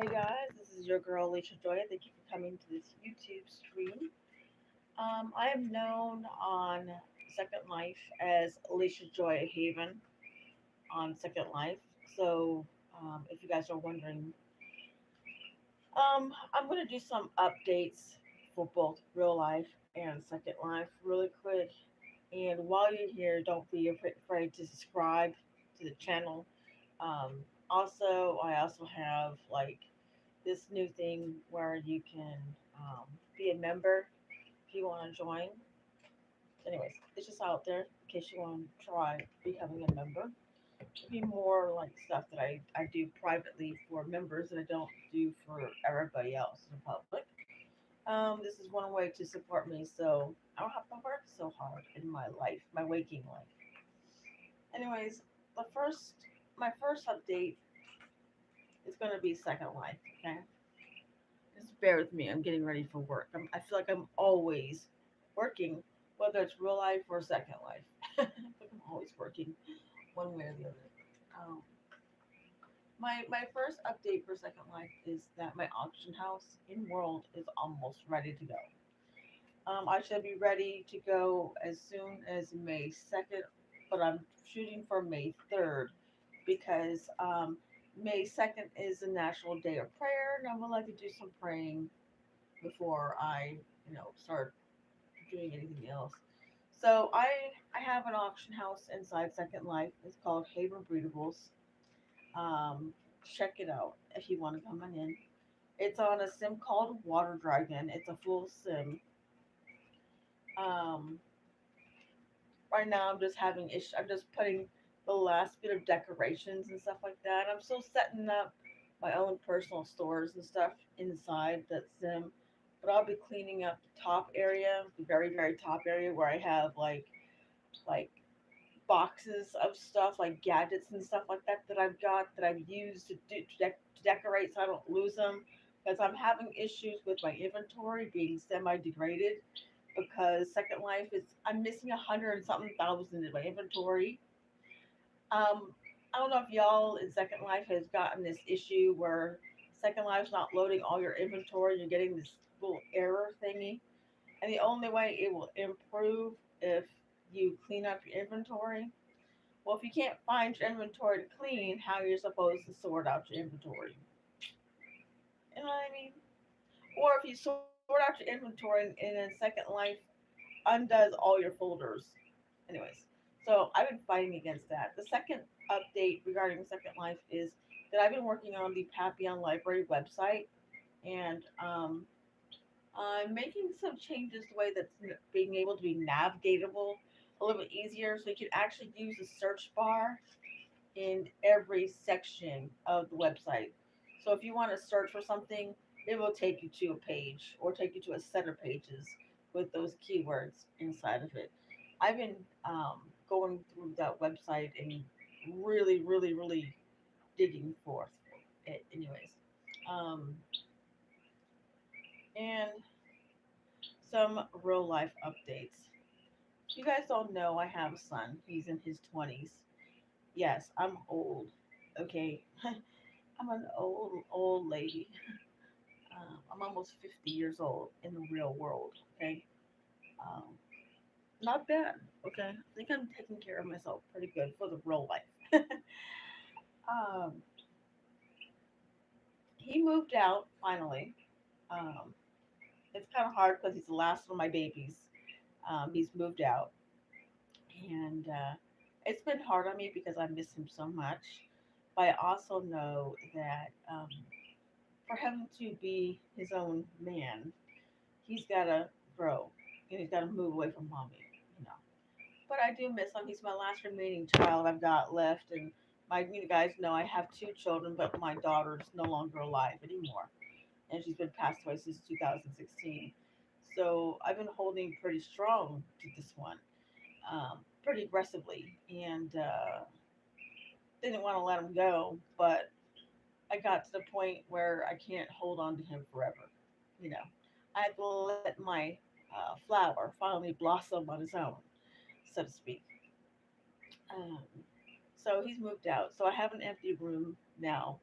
Hey guys, this is your girl Lishajoya. Thank you for coming to this YouTube stream. I am known on Second Life as Lishajoya Haven on Second Life. So, if you guys are wondering, I'm going to do some updates for both real life and Second Life really quick. And while you're here, don't be afraid to subscribe to the channel. Um, I also have like this new thing where you can be a member if you want to join. Anyways, it's just out there in case you want to try becoming a member. It'll be more like stuff that I do privately for members that I don't do for everybody else in the public. This is one way to support me so I don't have to work so hard in my life, my waking life. Anyways, the first my first update is going to be Second Life. Okay, just bear with me. I'm getting ready for work. I feel like I'm always working, whether it's real life or Second Life. I feel like I'm always working one way or the other. Um, my first update for Second Life is that my auction house in World is almost ready to go. I should be ready to go as soon as May 2nd, but I'm shooting for May 3rd because May 2nd is the National Day of Prayer, and I would like to do some praying before I start doing anything else. So I have an auction house inside Second Life. It's called Haven Breedables. Um, Check it out if you want to come on in. It's on a sim called Water Dragon. It's a full sim. Um, right now I'm just having issue. I'm just putting the last bit of decorations and stuff like that. I'm still setting up my own personal stores and stuff inside that sim, but I'll be cleaning up the top area, the very top area where I have like boxes of stuff like gadgets and stuff like that that I've got that I've used to decorate so I don't lose them because I'm having issues with my inventory being semi degraded because Second Life is I'm missing 100 and something thousand in my inventory. I don't know if y'all in Second Life has gotten this issue where Second Life's not loading all your inventory. You're getting this little error thingy, and the only way it will improve if you clean up your inventory. Well, if you can't find your inventory to clean, how you're supposed to sort out your inventory? You know what I mean? Or if you sort out your inventory and then Second Life undoes all your folders. Anyways, so I've been fighting against that. The second update regarding Second Life is that I've been working on the Papillon Library website, and I'm making some changes the way that's being able to be navigatable a little bit easier, so you can actually use the search bar in every section of the website. So if you want to search for something, it will take you to a page or take you to a set of pages with those keywords inside of it. I've been going through that website and really digging forth it, anyways. Um, and some real life updates. You guys don't know I have a son. He's in his 20s. Yes, I'm old. Okay. I'm an old lady. I'm almost 50 years old in the real world. Okay. Um, Not bad. Okay. I think I'm taking care of myself pretty good for the real life. um, he moved out finally. Um, it's kind of hard because he's the last of my babies. He's moved out, and it's been hard on me because I miss him so much. But I also know that for him to be his own man, he's got to grow and he's got to move away from mommy, you know. But I do miss him. He's my last remaining child I've got left, and you guys know I have two children, but my daughter's no longer alive anymore, and she's been passed away since 2016. So I've been holding pretty strong to this one, pretty aggressively, and didn't want to let him go, but I got to the point where I can't hold on to him forever. You know, I had to let my flower finally blossom on his own, so to speak. Um, so he's moved out. So I have an empty room now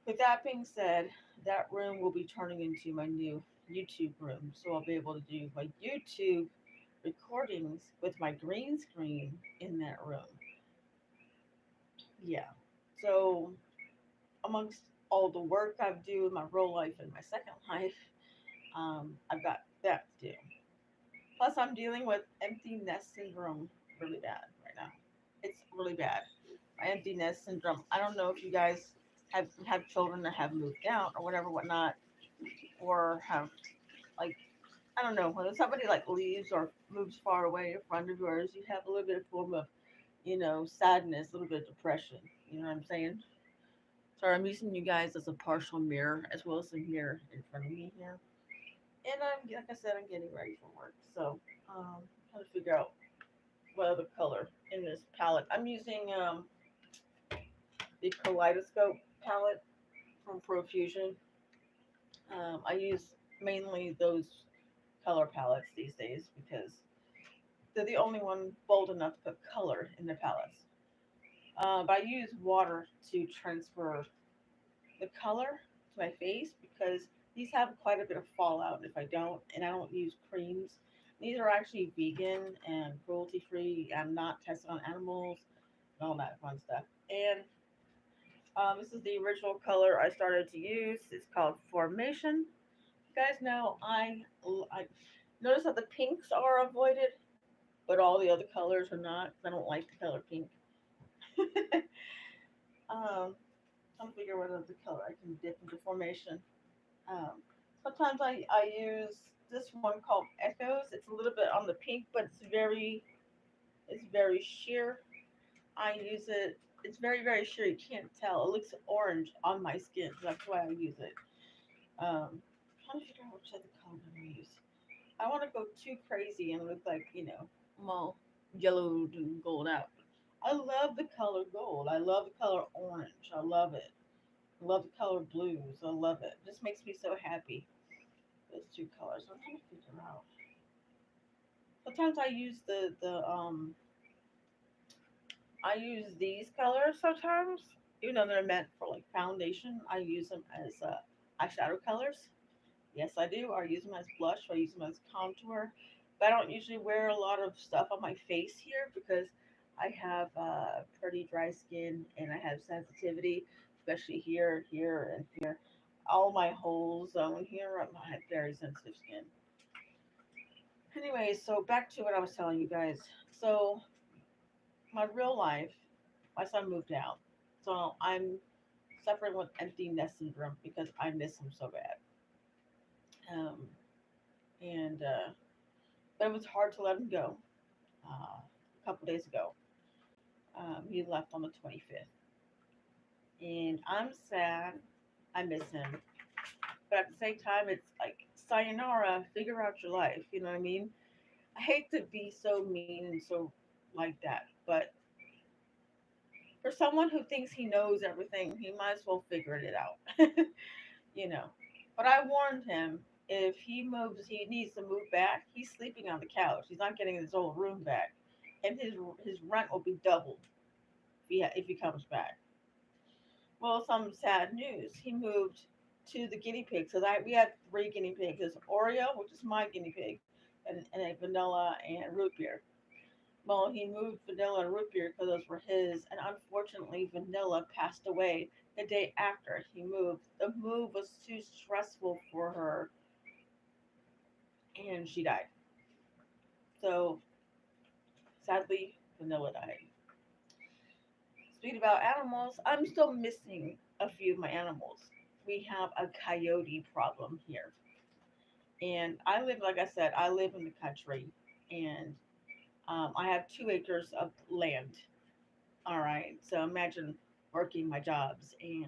With that being said, that room will be turning into my new YouTube room. So I'll be able to do my YouTube recordings with my green screen in that room. Yeah. So amongst all the work I do in my real life and my second life, I've got that to do. Plus, I'm dealing with empty nest syndrome really bad right now. It's really bad. My empty nest syndrome. I don't know if you guys have children that have moved out or whatever, whatnot, or have like I don't know when somebody like leaves or moves far away in front of yours, you have a little bit of form of sadness, a little bit of depression. You know what I'm saying? So I'm using you guys as a partial mirror as well as a mirror in front of me here. And I'm like I said, I'm getting ready for work, so trying to figure out what other color in this palette. I'm using the Kaleidoscope palette from Profusion. I use mainly those color palettes these days because they're the only one bold enough to put color in the palettes. But I use water to transfer the color to my face because these have quite a bit of fallout if I don't, and I don't use creams. These are actually vegan and cruelty free. I'm not tested on animals and all that fun stuff. And this is the original color I started to use. It's called Formation. You guys know I notice that the pinks are avoided, but all the other colors are not. I don't like the color pink. I'm trying to figure what other color I can dip into Formation. Sometimes I use this one called Echoes. It's a little bit on the pink, but it's very sheer. I use it. It's very sheer. You can't tell. It looks orange on my skin. So that's why I use it. Trying to figure out which other color I'm gonna use. I want to go too crazy and look like I'm all yellowed and gold out. I love the color gold. I love the color orange. I love it. I love the color blues. I love it. It just makes me so happy. Those two colors. I'm trying to figure out. Sometimes I use these colors sometimes, even though they're meant for like foundation. I use them as eyeshadow colors. Yes, I do. I use them as blush. I use them as contour. But I don't usually wear a lot of stuff on my face here because I have pretty dry skin and I have sensitivity, especially here, here, and here. All my whole zone here, I have very sensitive skin. Anyway, so back to what I was telling you guys. So my real life, my son moved out. So I'm suffering with empty nest syndrome because I miss him so bad. Um, and But it was hard to let him go. A couple days ago, he left on the 25th, and I'm sad. I miss him, but at the same time, it's like sayonara. Figure out your life. You know what I mean? I hate to be so mean and so like that, but for someone who thinks he knows everything, he might as well figure it out. you know. But I warned him if he moves, he needs to move back. He's sleeping on the couch. He's not getting his old room back, and his rent will be doubled if he comes back. Well, some sad news. He moved to the guinea pig. So that we had three guinea pigs. There's Oreo, which is my guinea pig, and a vanilla and root beer. Well, he moved vanilla and root beer because those were his, and unfortunately, vanilla passed away the day after he moved. The move was too stressful for her, and she died. So sadly, vanilla died. Speaking about animals, I'm still missing a few of my animals. We have a coyote problem here. And I live, like I said, I live in the country and I have 2 acres of land. All right. So imagine working my jobs and,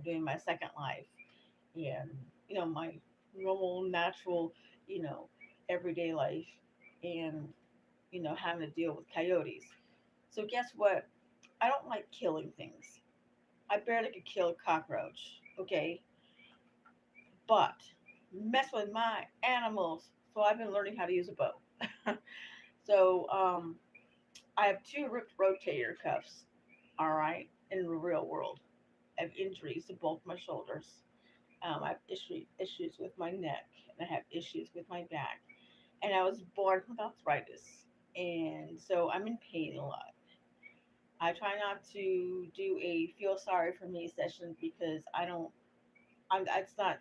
doing my second life and, my normal, natural, you know, everyday life and, having to deal with coyotes. So guess what? I don't like killing things. I barely could kill a cockroach. Okay. But mess with my animals. So I've been learning how to use a bow. so I have two ripped rotator cuffs. All right, in the real world. I have injuries to both my shoulders. I have issues with my neck, and I have issues with my back. And I was born with arthritis, and so I'm in pain a lot. I try not to do a feel sorry for me session because I don't. It's not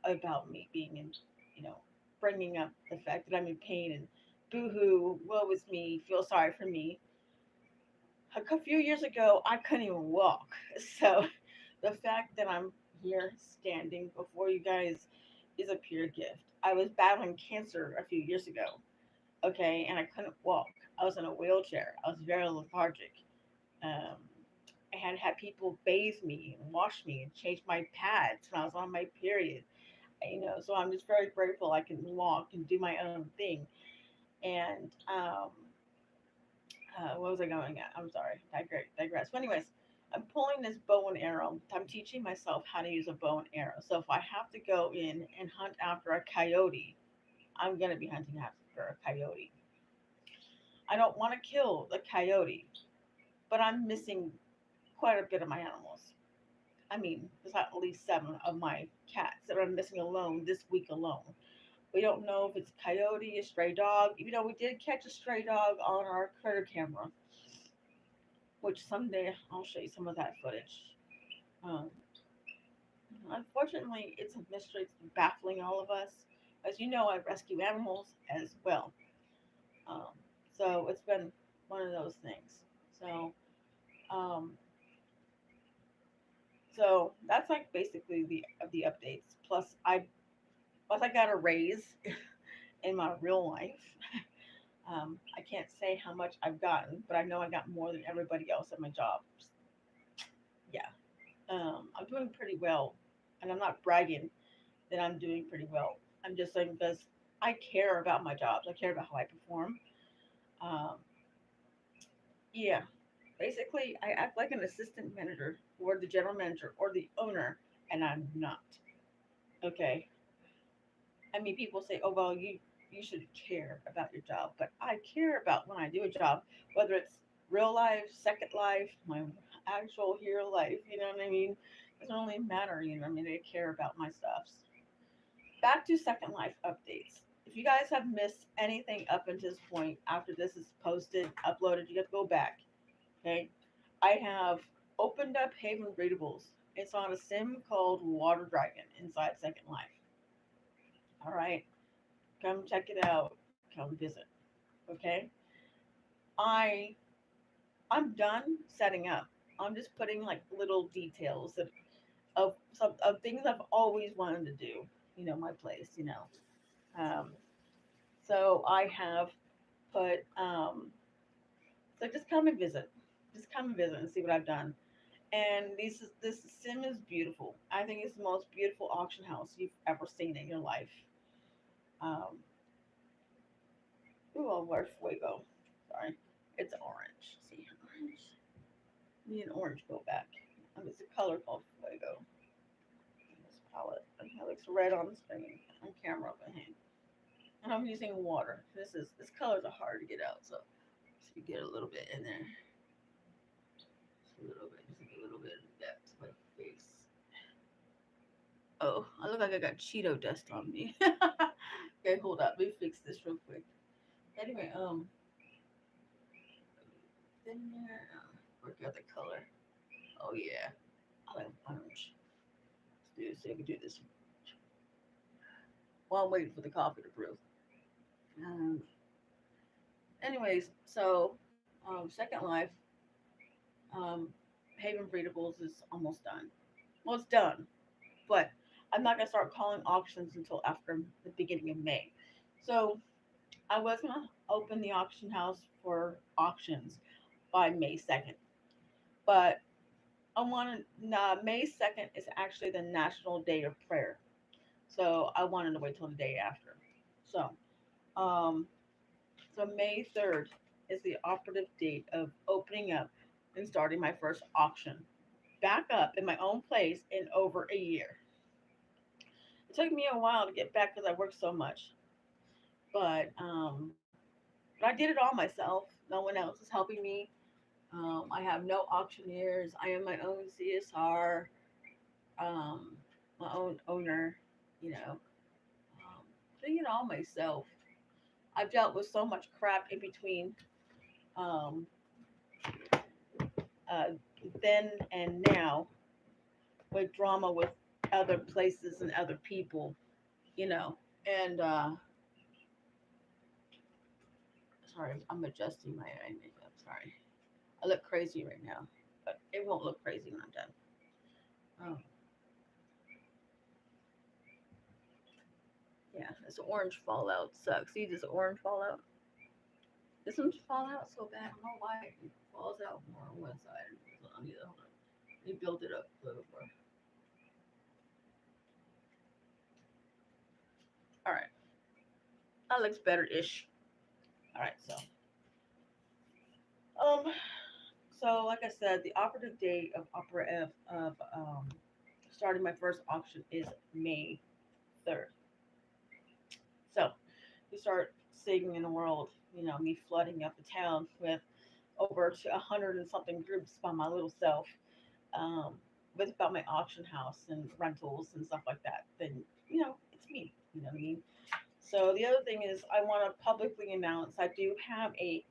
about me being in, you know, bringing up the fact that I'm in pain and boohoo, woe is me, feel sorry for me. A few years ago, I couldn't even walk. So the fact that I'm here standing before you guys is a pure gift. I was battling cancer a few years ago, okay, and I couldn't walk. I was in a wheelchair. I was very lethargic. Um, I had people bathe me and wash me and change my pads when I was on my period. So I'm just very grateful I can walk and do my own thing. And what was I going at? I'm sorry, digress. But anyways, I'm pulling this bow and arrow. I'm teaching myself how to use a bow and arrow. So if I have to go in and hunt after a coyote, I'm gonna be hunting after a coyote. I don't want to kill the coyote, but I'm missing quite a bit of my animals. I mean, there's at least 7 of my cats that are missing alone this week alone. We don't know if it's a coyote, a stray dog. Even though we did catch a stray dog on our critter camera, which someday I'll show you some of that footage. Um, Unfortunately, it's a mystery. It's baffling all of us. As you know, I rescue animals as well. Um, so it's been one of those things. So, um, so that's like basically the updates. Plus I got a raise in my real life. I can't say how much I've gotten, but I know I got more than everybody else at my job. Yeah, I'm doing pretty well, and I'm not bragging that I'm doing pretty well. I'm just saying because I care about my jobs. I care about how I perform. Um, yeah, basically, I act like an assistant manager or the general manager or the owner, and I'm not. Okay. I mean, people say, "Oh, well, you should care about your job," but I care about when I do a job, whether it's real life, second life, my actual here life. You know what I mean? It doesn't really matter. You know, what I mean, I care about my stuffs. Back to second life updates. If you guys have missed anything up until this point, after this is posted, uploaded, you have to go back. Okay, I have opened up Haven Readables. It's on a sim called Water Dragon inside Second Life. All right, come check it out. Come visit. Okay, I I'm done setting up. I'm just putting like little details of things I've always wanted to do. My place. Um, so I have put so just come and visit. Just come and visit and see what I've done. And this sim is beautiful. I think it's the most beautiful auction house you've ever seen in your life. Um, ooh, where's Fuego? Sorry, it's orange. See, orange. Me and orange go back. It's a color called Fuego. This palette. And it looks red on the screen on camera, but hey. And I'm using water. This colors are hard to get out, so you get a little bit in there. Just a little bit, just a little bit of depth to my face. Oh, I look like I got Cheeto dust on me. Okay, hold up. Let me fix this real quick. Anyway, then work out the color. Oh yeah, I like orange. Let's do this. So I can do this while I'm waiting for the coffee to brew. Um, Anyways, so Second Life, um, Haven Breedables is almost done. Well, it's done, but I'm not gonna start calling auctions until after the beginning of May. So I was gonna open the auction house for auctions by May 2nd, but I wanted May 2nd is actually the National Day of Prayer, so I wanted to wait till the day after. So, um, so May 3rd is the operative date of opening up and starting my first auction back up in my own place in over a year. It took me a while to get back because I worked so much, but I did it all myself. No one else is helping me. I have no auctioneers. I am my own CSR, um, my own owner, you know, doing it all myself. I've dealt with so much crap in between um, uh, then and now with drama with other places and other people, you know. And sorry, I'm adjusting my eye makeup. Sorry, I look crazy right now, but it won't look crazy when I'm done. Um, yeah, this orange fallout sucks. See this orange fallout? This one's fallout so bad. I don't know why it falls out more on one side than on the other. They built it up a little more. All right, that looks better-ish. All right, um, so like I said, the operative date of starting my first auction is May 3rd. So we start seeing in the world, me flooding up the town with over to 100 and something groups by my little self, um, with about my auction house and rentals and stuff like that. Then it's me. You know what I mean? So the other thing is, I want to publicly announce I do have a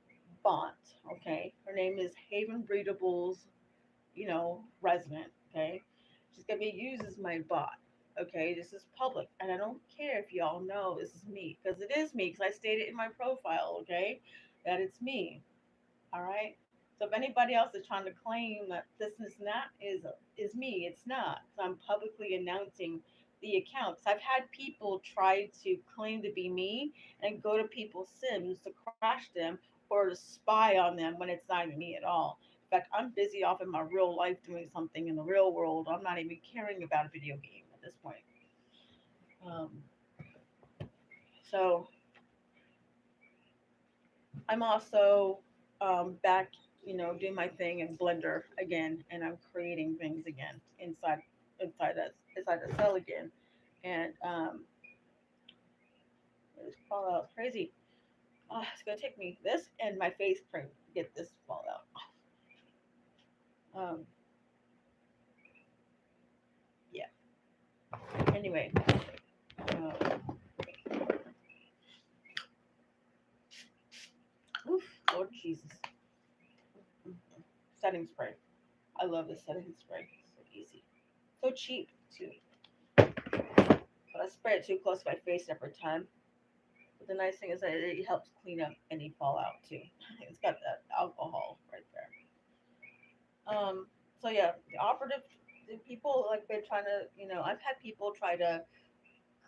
bot. Okay, her name is Haven Breedables, resident. Okay, she's gonna be used as my bot. Okay, this is public, and I don't care if y'all know this is me, because it is me, because I stated in my profile. Okay, that it's me. All right. So if anybody else is trying to claim that this is not is me, it's not. So I'm publicly announcing the accounts. I've had people try to claim to be me and go to people's Sims to crash them or to spy on them when it's not even me at all. In fact, I'm busy off in my real life doing something in the real world. I'm not even caring about a video game at this point. Um, so I'm also back, doing my thing in Blender again, and I'm creating things again inside the cell again, and it's fallout crazy. It's gonna take me this and my face cream to get this fallout. Um, yeah. Anyway, um, oof, Lord Jesus, setting spray. I love this setting spray. So easy, so cheap too. But I spray it too close to my face every time. But the nice thing is that it helps clean up any fallout too. It's got that alcohol right there. So yeah, the people like been trying to, I've had people try to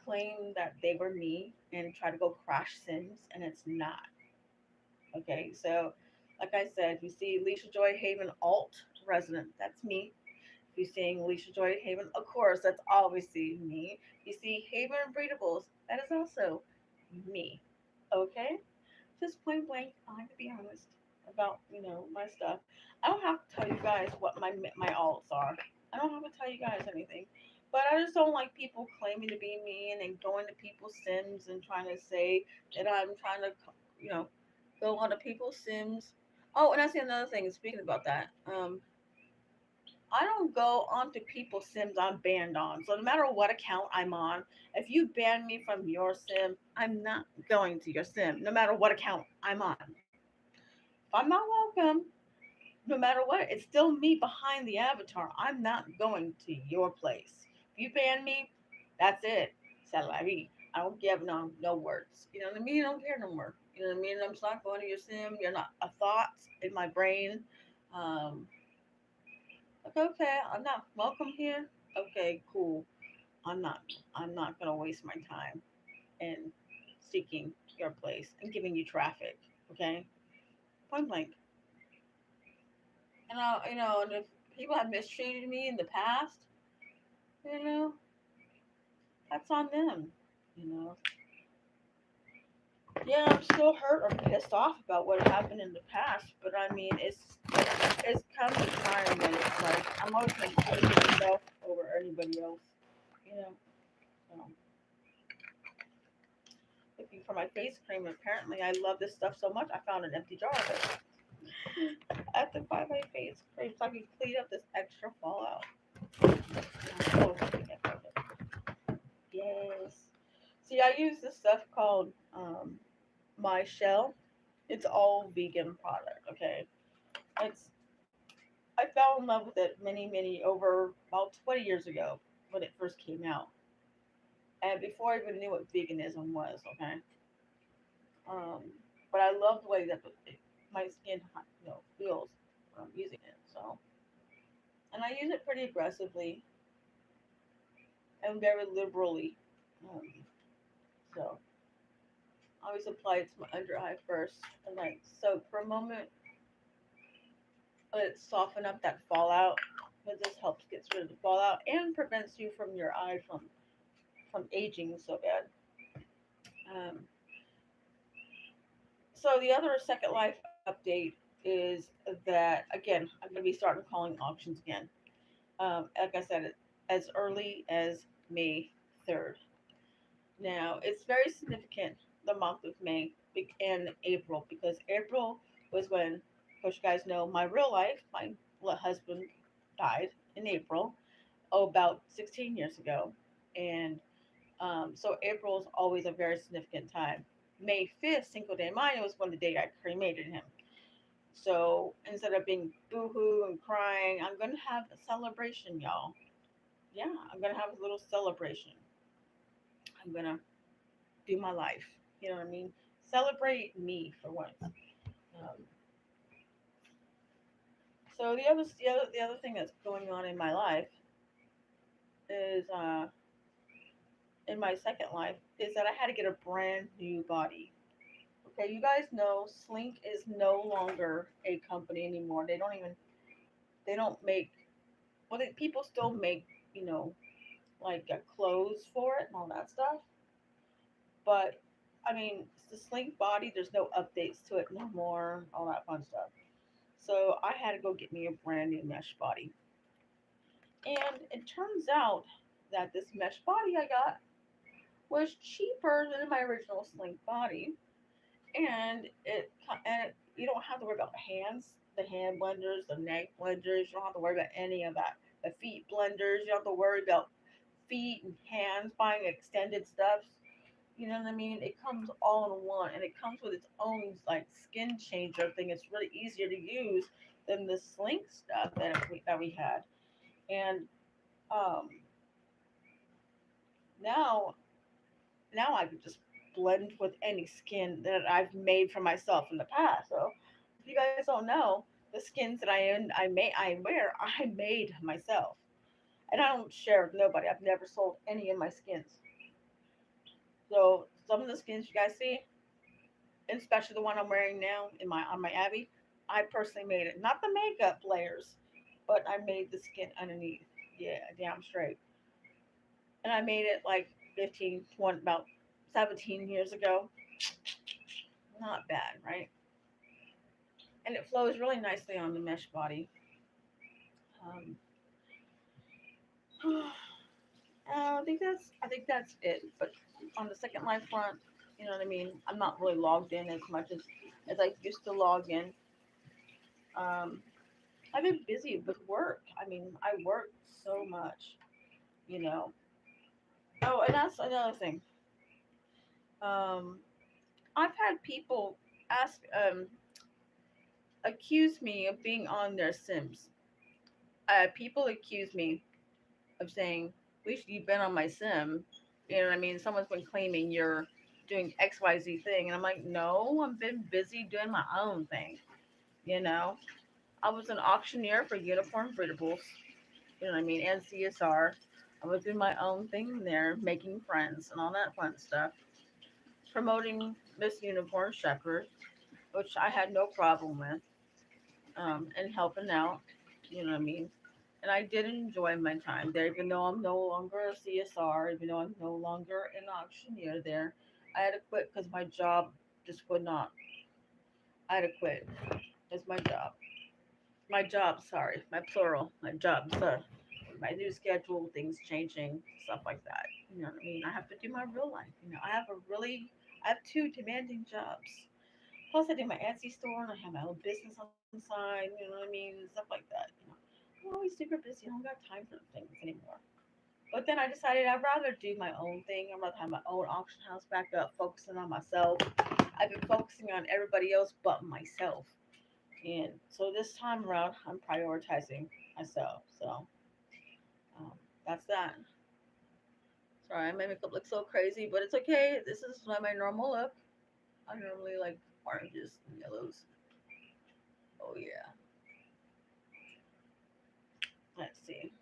claim that they were me and try to go crash Sims, and it's not. Okay, so like I said, if you see Lishajoya Haven alt resident, that's me. If you're seeing Lishajoya Haven, of course, that's obviously me. You see Haven Breedables, that is also me. Okay? Just point blank, I like to be honest about, my stuff. I don't have to tell you guys what my alts are. I don't have to tell you guys anything. But I just don't like people claiming to be me and then going to people's Sims and trying to say that I'm trying to, you know, go onto people's Sims. Oh, and I see another thing. Speaking about that, I don't go onto people's Sims I'm banned on. So no matter what account I'm on, if you ban me from your Sim, I'm not going to your Sim, no matter what account I'm on. If I'm not welcome, no matter what, it's still me behind the avatar. I'm not going to your place. If you ban me, that's it. C'est la vie. I don't give no words. You know what I mean? I don't care no more. You know what I mean? I'm just not going to your Sim. You're not a thought in my brain. Um, like, okay, I'm not welcome here. Okay, cool. I'm not. I'm not gonna waste my time in seeking your place and giving you traffic. Okay, point blank. And and if people have mistreated me in the past, you know, that's on them. You know, yeah, I'm still hurt or pissed off about what happened in the past, but I mean, it's come to time when it's like I'm always gonna put myself over anybody else. You know, so looking for my face cream. Apparently, I love this stuff so much, I found an empty jar of it. I have to buy my face cream so I can clean up this extra fallout. Oh, yes. See, I use this stuff called My Shell. It's all vegan product. Okay, it's I fell in love with it many over about 20 years ago when it first came out, and before I even knew what veganism was. Okay, um, but I love the way that my skin feels when I'm using it. So, and I use it pretty aggressively and very liberally. Um, so I always apply it to my under eye first, and like soak for a moment, let it soften up that fallout. But this helps get rid of the fallout and prevents you from your eye from aging so bad. Um, so the other Second Life update is that again I'm going to be starting calling auctions again. Like I said, as early as May 3rd. Now it's very significant the month of May and April because April was when, of course, you guys know my real life. My husband died in April, about 16 years ago, and so April is always a very significant time. May 5th, Cinco de Mayo, was when the day I cremated him. So instead of being boohoo and crying, I'm gonna have a celebration, y'all. Yeah, I'm gonna have a little celebration. I'm gonna do my life. You know what I mean? Celebrate me for once. So the other thing that's going on in my life is in my second life is that I had to get a brand new body. Okay, you guys know Slink is no longer a company anymore. They don't make people still make you know like clothes for it and all that stuff. But I mean, it's the Slink body. There's no updates to it no more. All that fun stuff. So I had to go get me a brand new mesh body. And it turns out that this mesh body I got was cheaper than my original Slink body, and you don't have to worry about the hand blenders, the neck blenders. You don't have to worry about any of that. The feet blenders. You don't have to worry about feet and hands buying extended stuff. You know what I mean? It comes all in one, and it comes with its own like skin changer thing. It's really easier to use than the Slink stuff that we had. And um, now now I can just blend with any skin that I've made for myself in the past. So if you guys don't know, the skins that I wear I made myself, and I don't share with nobody. I've never sold any of my skins. So some of the skins you guys see, and especially the one I'm wearing now in my on my Abby, I personally made it. Not the makeup layers, but I made the skin underneath. Yeah, damn straight. And I made it like about 17 years ago. Not bad, right? And it flows really nicely on the mesh body. Um, I think that's it. But on the Second Life front, you know what I mean. I'm not really logged in as much as I used to log in. Um, I've been busy with work. I mean, I work so much, you know. Oh, and that's another thing. Um, I've had people ask, accuse me of being on their Sims. People accuse me of saying, "Least you've been on my sim." You know what I mean? Someone's been claiming you're doing XYZ thing, and I'm like, no, I've been busy doing my own thing. You know, I was an auctioneer for uniform breedables. You know what I mean? And CSR. I was doing my own thing there, making friends and all that fun stuff, promoting Miss Unicorn Shepherd, which I had no problem with, and helping out. You know what I mean? And I did enjoy my time there, even though I'm no longer a CSR, even though I'm no longer an auctioneer there. I had to quit because my job just would not. I had to quit. It's my job. My job, sorry, my plural, my job. My new schedule, things changing, stuff like that. You know what I mean? I have to do my real life. I have two demanding jobs. Plus, I do my Etsy store and I have my own business on the side. You know what I mean, and stuff like that. You know, I'm always super busy. I don't got time for things anymore. But then I decided I'd rather do my own thing. I'd rather have my own auction house back up, focusing on myself. I've been focusing on everybody else but myself. And so this time around, I'm prioritizing myself. So um, that's that. Sorry, my makeup looks so crazy, but it's okay. This is not my normal look. I normally like oranges and yellows. Oh yeah. Let's see.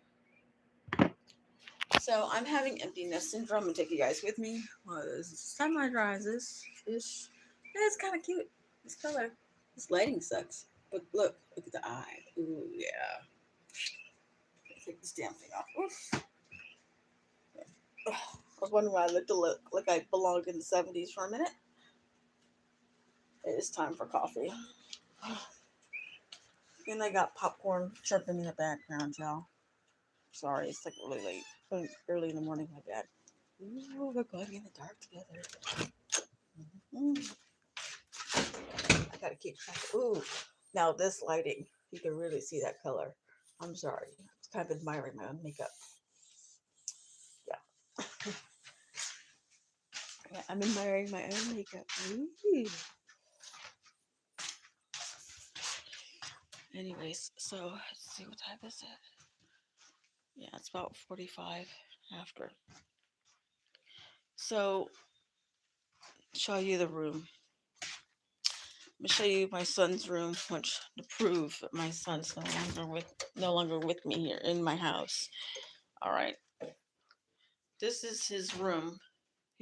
So I'm having emptiness syndrome and take you guys with me while this sunlight rises. Ish. It's kind of cute. This color. This lighting sucks. But look at the eye. Ooh yeah. Take this damn thing off. Oof. Ugh. I was wondering why I look like I belonged in the 70s for a minute. It is time for coffee. And I got popcorn chirping in the background, y'all. Sorry, it's like really late. Early in the morning, my bad. Ooh, we're going in the dark together. Mm. I gotta keep track. Ooh, now this lighting, you can really see that color. I'm sorry. I was kind of admiring my own makeup. Yeah. Yeah, I'm admiring my own makeup. Ooh. Anyways, so let's see what time is it. Yeah, it's about 45 after. So, show you the room. I'm gonna show you my son's room, which to prove that my son's no longer with me here in my house. All right, this is his room.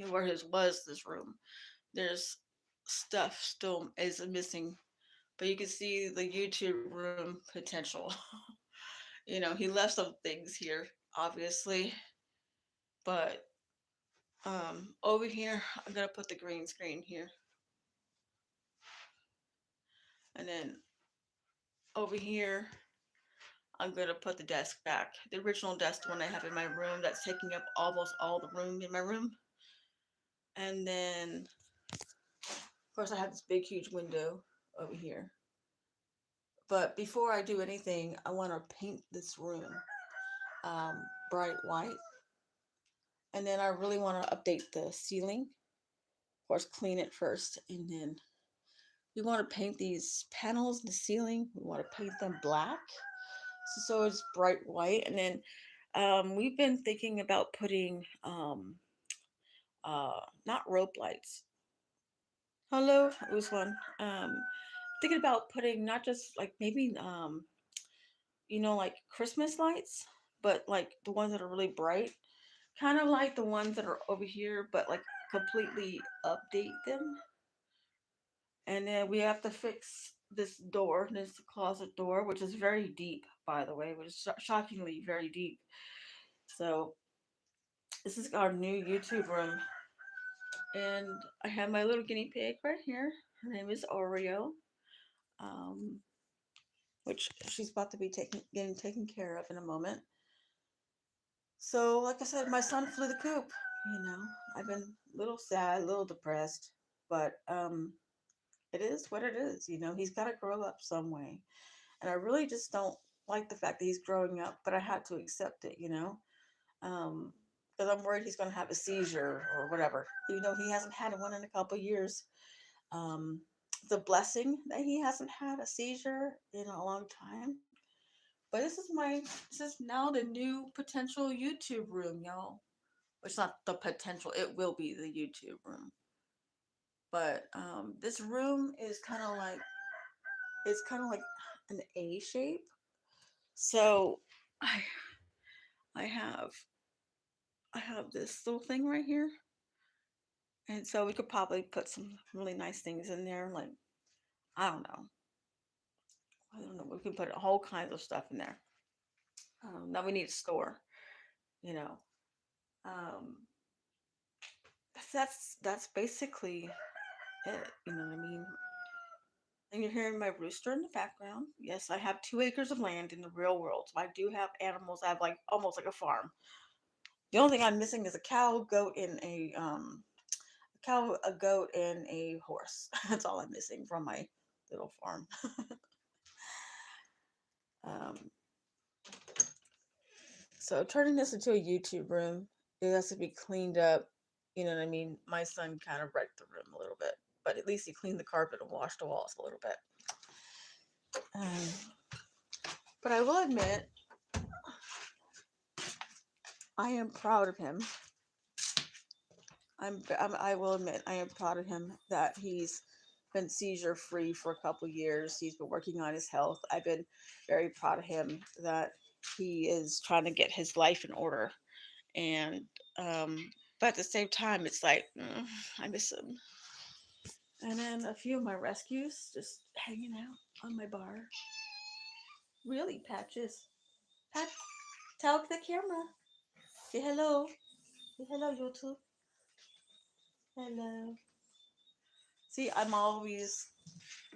Where his was this room. There's stuff still is missing, but you can see the YouTube room potential. You know, he left some things here, obviously, but over here, I'm gonna put the green screen here, and then over here, I'm gonna put the desk back. The original desk, the one I have in my room, that's taking up almost all the room in my room. And then, of course, I have this big, huge window over here. But before I do anything, I want to paint this room bright white. And then I really want to update the ceiling. Of course, clean it first. And then we want to paint these panels in the ceiling. We want to paint them black. So it's bright white. And then we've been thinking about putting not rope lights. Hello, it was one. Thinking about putting not just like maybe like Christmas lights, but like the ones that are really bright, kind of like the ones that are over here, but like completely update them. And then we have to fix this closet door, which is very deep, by the way, which is shockingly very deep. So this is our new YouTube room, and I have my little guinea pig right here. Her name is Oreo, um, which she's about to be getting taken care of in a moment. So, like I said, my son flew the coop. You know, I've been a little sad, a little depressed, but it is what it is. You know, he's got to grow up some way, and I really just don't like the fact that he's growing up, but I had to accept it. Um, because I'm worried he's going to have a seizure or whatever. Even though he hasn't had one in a couple of years, um, it's a blessing that he hasn't had a seizure in a long time. But this is now the new potential YouTube room, y'all. It's not the potential; it will be the YouTube room. But this room is kind of like an A shape. So I I have I have this little thing right here, and so we could probably put some really nice things in there. Like I don't know, I don't know. We could put whole kinds of stuff in there. Now we need a store, you know. Um, that's basically it. You know what I mean? And you're hearing my rooster in the background. Yes, I have 2 acres of land in the real world. So I do have animals. I have like almost like a farm. The only thing I'm missing is a cow, goat, and a cow, a goat, and a horse. That's all I'm missing from my little farm. um, so turning this into a YouTube room, it has to be cleaned up. You know what I mean? My son kind of wrecked the room a little bit, but at least he cleaned the carpet and washed the walls a little bit. But I will admit, I am proud of him. I will admit, I am proud of him that he's been seizure free for a couple years. He's been working on his health. I've been very proud of him that he is trying to get his life in order. And, but at the same time, it's like, I miss him. And then a few of my rescues just hanging out on my bar. Really, Patches. Pat, tell the camera. Say hello. Say hello, YouTube. Hello. See, I'm always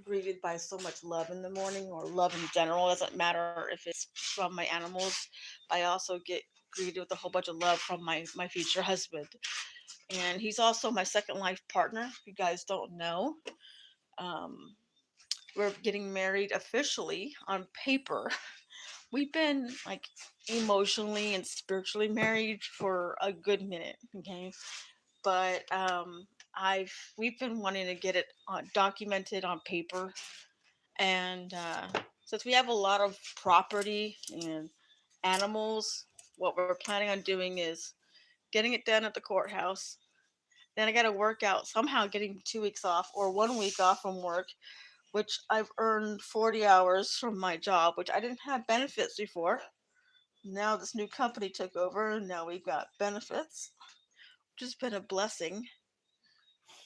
greeted by so much love in the morning, or love in general. It doesn't matter if it's from my animals. I also get greeted with a whole bunch of love from my future husband. And he's also my second life partner. If you guys don't know, um, we're getting married officially on paper. We've been like emotionally and spiritually married for a good minute, okay? But I've we've been wanting to get it documented on paper, and since we have a lot of property and animals, what we're planning on doing is getting it done at the courthouse. Then I got to work out somehow getting 2 weeks off or 1 week off from work, which I've earned 40 hours from my job, which I didn't have benefits before. Now this new company took over, and now we've got benefits, which has been a blessing.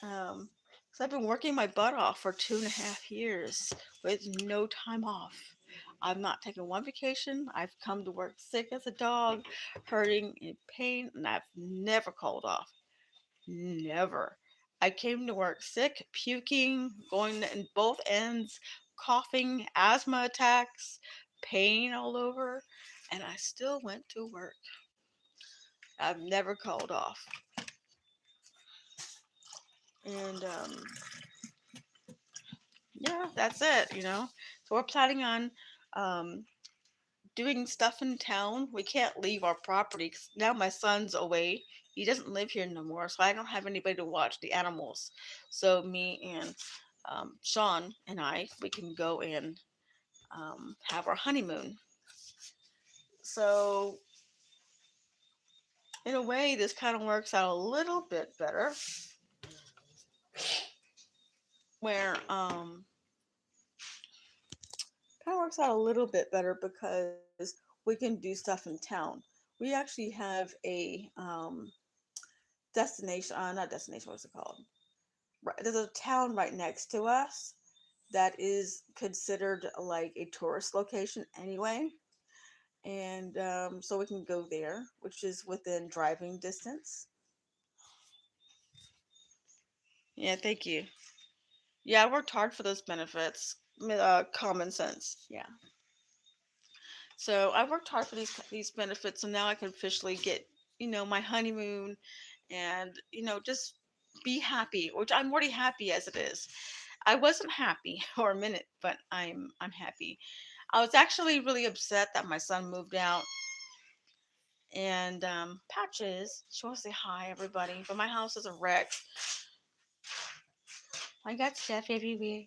Um, so I've been working my butt off for 2.5 years with no time off. I've not taken one vacation. I've come to work sick as a dog, hurting in pain, and I've never called off. Never. I came to work sick, puking, going in both ends, coughing, asthma attacks, pain all over, and I still went to work. I've never called off. And yeah, that's it. So we're planning on um, doing stuff in town. We can't leave our property 'cause now my son's away. He doesn't live here no more, so I don't have anybody to watch the animals. So me and Sean and we can go and have our honeymoon. So in a way, this kind of works out a little bit better, where kind of works out a little bit better because we can do stuff in town. We actually have a destination, not destination, what's it called? Right, there's a town right next to us that is considered like a tourist location anyway. And so we can go there, which is within driving distance. Yeah, thank you. Yeah, I worked hard for those benefits. Common sense. Yeah. So I worked hard for these benefits, and now I can officially get my honeymoon, and just be happy, which I'm already happy as it is. I wasn't happy for a minute, but I'm happy. I was actually really upset that my son moved out, and Patches, she wants to say hi everybody, but my house is a wreck. I got stuff everywhere.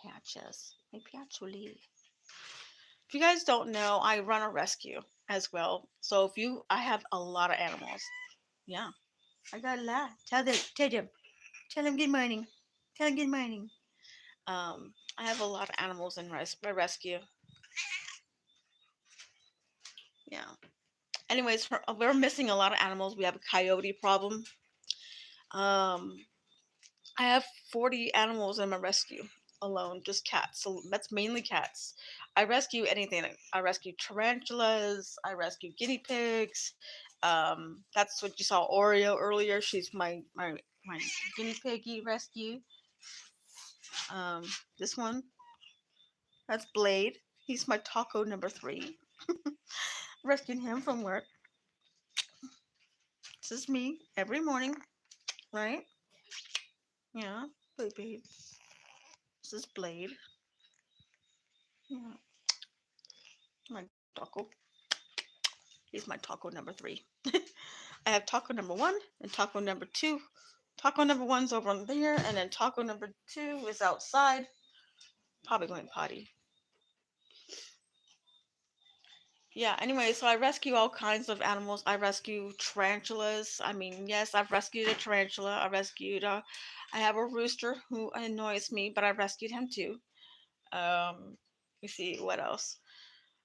Patches, my Patchouli. If you guys don't know, I run a rescue as well. So I have a lot of animals. Yeah, I got a lot. Tell them good morning. Tell them good morning. I have a lot of animals in my rescue. Yeah. Anyways, we're missing a lot of animals. We have a coyote problem. Um, I have 40 animals in my rescue alone, just cats. So that's mainly cats. I rescue anything. I rescue tarantulas. I rescue guinea pigs. That's what you saw Oreo earlier. She's my guinea piggy rescue. Um, this one, that's Blade. He's my taco number 3. Rescuing him from work. This is me every morning. right? Yeah, Blade. This is Blade. Yeah, my taco. Here's my taco number 3. I have taco number 1 and taco number 2. Taco number 1's over on there, and then taco number 2 is outside, probably going potty. Yeah, anyway, so I rescue all kinds of animals. I rescue tarantulas. I mean, yes, I've rescued a tarantula. I have a rooster who annoys me, but I rescued him too. Let me see, what else?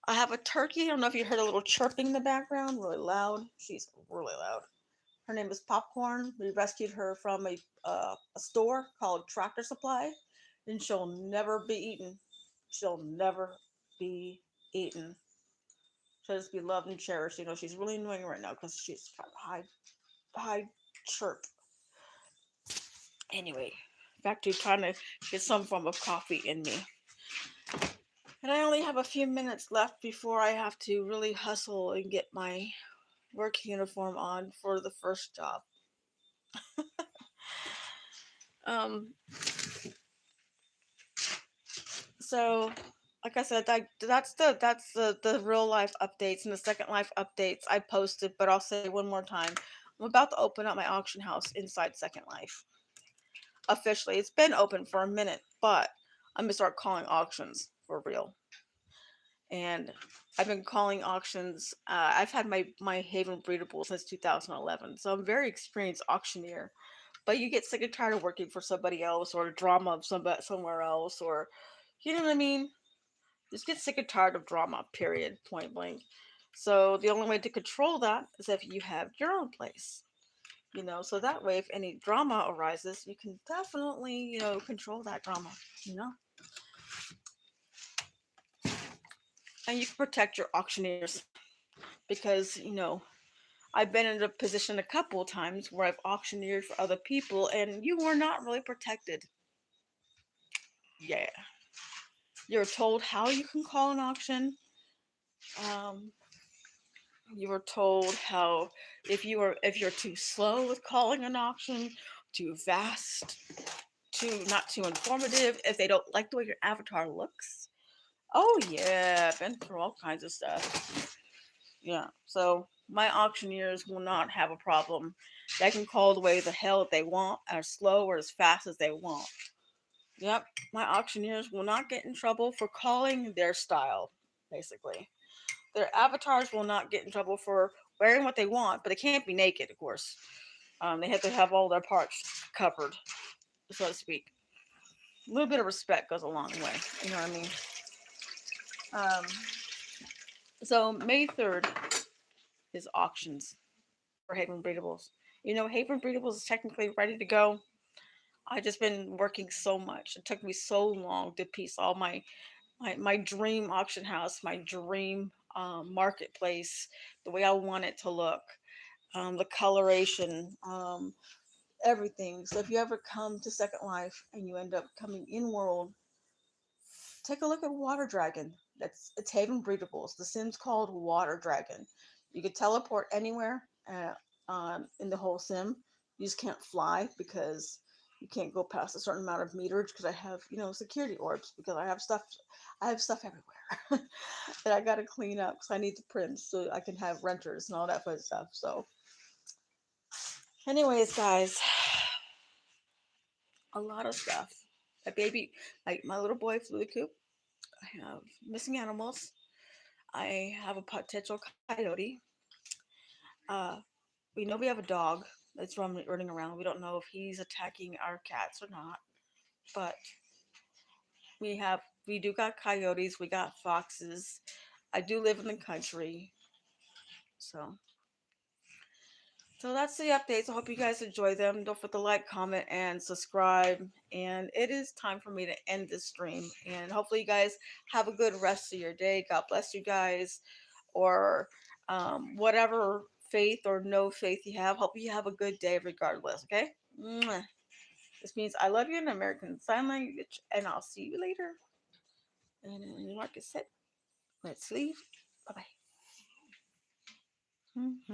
I have a turkey. I don't know if you heard a little chirping in the background, really loud. She's really loud. Her name is Popcorn. We rescued her from a store called Tractor Supply, and she'll never be eaten. She'll never be eaten. She'll just be loved and cherished. You know, she's really annoying right now because she's got high chirp. Anyway, back to trying to get some form of coffee in me. And I only have a few minutes left before I have to really hustle and get my work uniform on for the first job. Um, so like I said, that's the real life updates and the second life updates I posted. But I'll say one more time, I'm about to open up my auction house inside Second Life officially. It's been open for a minute, but I'm gonna start calling auctions for real. And I've been calling auctions. I've had my Haven breedable since 2011, so I'm a very experienced auctioneer. But you get sick and tired of working for somebody else or drama of somebody somewhere else, or you know what I mean. Just get sick and tired of drama. Period. Point blank. So the only way to control that is if you have your own place. You know, so that way, if any drama arises, you can definitely, control that drama. You know, and you can protect your auctioneers because I've been in a position a couple of times where I've auctioneered for other people, and you were not really protected. Yeah, you're told how you can call an auction. Um, you were told how if you're too slow with calling an auction, too fast, too not too informative, if they don't like the way your avatar looks. Oh yeah, I've been through all kinds of stuff. Yeah, so my auctioneers will not have a problem. They can call the way the hell they want, as slow or as fast as they want. Yep, my auctioneers will not get in trouble for calling their style, basically. Their avatars will not get in trouble for wearing what they want, but they can't be naked, of course. They have to have all their parts covered, so to speak. A little bit of respect goes a long way. You know what I mean? Um, so May 3rd is auctions for Haven Breedables. Haven Breedables is technically ready to go. I just been working so much. It took me so long to piece all my dream auction house, my dream marketplace, the way I want it to look, the coloration, everything. So if you ever come to Second Life and you end up coming in world, take a look at Water Dragon. It's Haven Breedables. The sim's called Water Dragon. You could teleport anywhere in the whole sim. You just can't fly because you can't go past a certain amount of meterage because I have security orbs because I have stuff everywhere that I gotta clean up because I need the prints so I can have renters and all that fun stuff. So, anyways, guys, a lot of stuff. My baby, my little boy flew the coop. I have missing animals. I have a potential coyote. Uh, we know we have a dog that's running around. We don't know if he's attacking our cats or not, but we do got coyotes. We got foxes. I do live in the country, so that's the updates. I hope you guys enjoy them. Don't forget to like, comment, and subscribe. And it is time for me to end this stream. And hopefully, you guys have a good rest of your day. God bless you guys, or whatever faith or no faith you have. Hope you have a good day regardless. Okay. Mwah. This means I love you in American Sign Language, and I'll see you later. And like I said, let's leave. Bye bye.